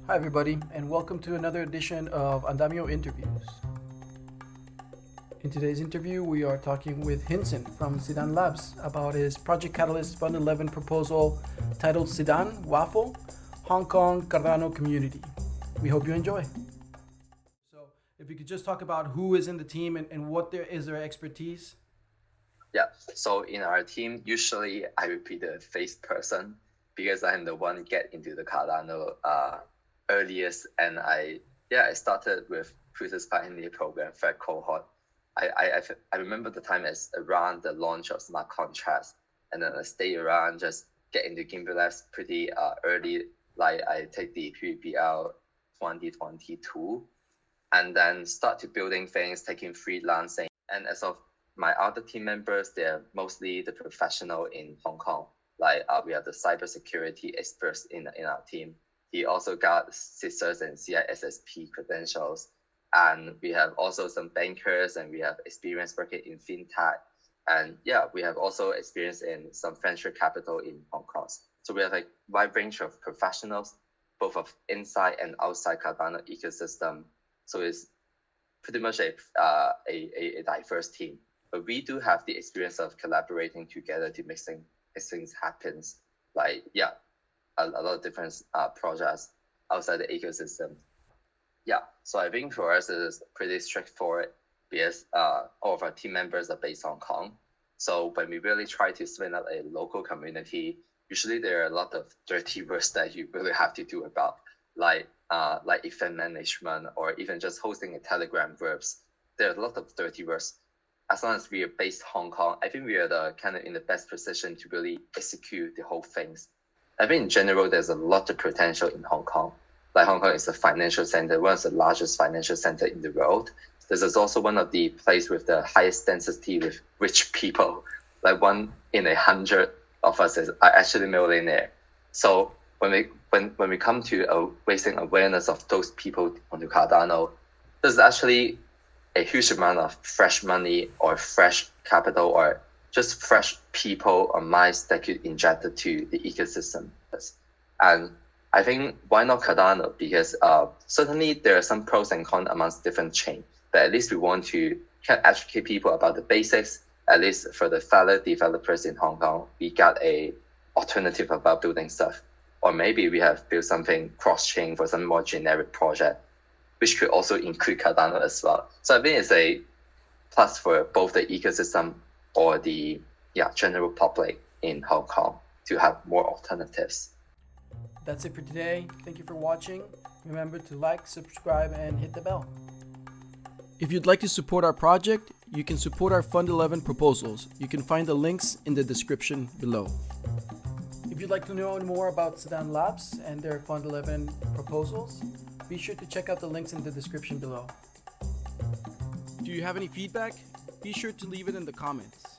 Hi everybody, and welcome to another edition of Andamio Interviews. In today's interview, we are talking with Hinson from SIDAN Labs about his Project Catalyst Fund 11 proposal titled SIDAN Waffle, Hong Kong Cardano Community. We hope you enjoy. So if you could just talk about who is in the team and what is their expertise. Yeah, so in our team, usually I will be the face person because I'm the one get into the Cardano earliest, and I started with Cruises Pioneer program third cohort. I remember the time as around the launch of smart contracts, and then I stay around, just get into Gimbal Labs pretty early. Like I take the PVPL 2022, and then start to building things, taking freelancing, and as of my other team members, they're mostly the professional in Hong Kong. Like we have the cybersecurity experts in our team. He also got CISAs and CISSP credentials. And we have also some bankers, and we have experience working in fintech. And we have also experience in some venture capital in Hong Kong. So we have a wide range of professionals, both of inside and outside Cardano ecosystem. So it's pretty much a diverse team. But we do have the experience of collaborating together to make things happen. Like, a lot of different projects outside the ecosystem. So I think for us, it is pretty straightforward because all of our team members are based in Hong Kong. So when we really try to spin up a local community, usually there are a lot of dirty works that you really have to do about, like event management or even just hosting a Telegram groups. There are a lot of dirty works. As long as we are based in Hong Kong, I think we are the kind of in the best position to really execute the whole things. I think in general, there's a lot of potential in Hong Kong. Like Hong Kong is a financial center, one of the largest financial center in the world. This is also one of the places with the highest density with rich people. Like 1 in 100 of us are actually millionaire. So when we come to raising awareness of those people on the Cardano, there's actually a huge amount of fresh money or fresh capital or just fresh people or minds that could inject to the ecosystem. And I think why not Cardano? Because certainly there are some pros and cons amongst different chains, but at least we want to educate people about the basics. At least for the fellow developers in Hong Kong, we got a alternative about building stuff. Or maybe we have built something cross-chain for some more generic project, which could also include Cardano as well. So I think it's a plus for both the ecosystem or the general public in Hong Kong to have more alternatives. That's it for today. Thank you for watching. Remember to like, subscribe, and hit the bell. If you'd like to support our project, you can support our Fund 11 proposals. You can find the links in the description below. If you'd like to know more about SIDAN Labs and their Fund 11 proposals, be sure to check out the links in the description below. Do you have any feedback? Be sure to leave it in the comments.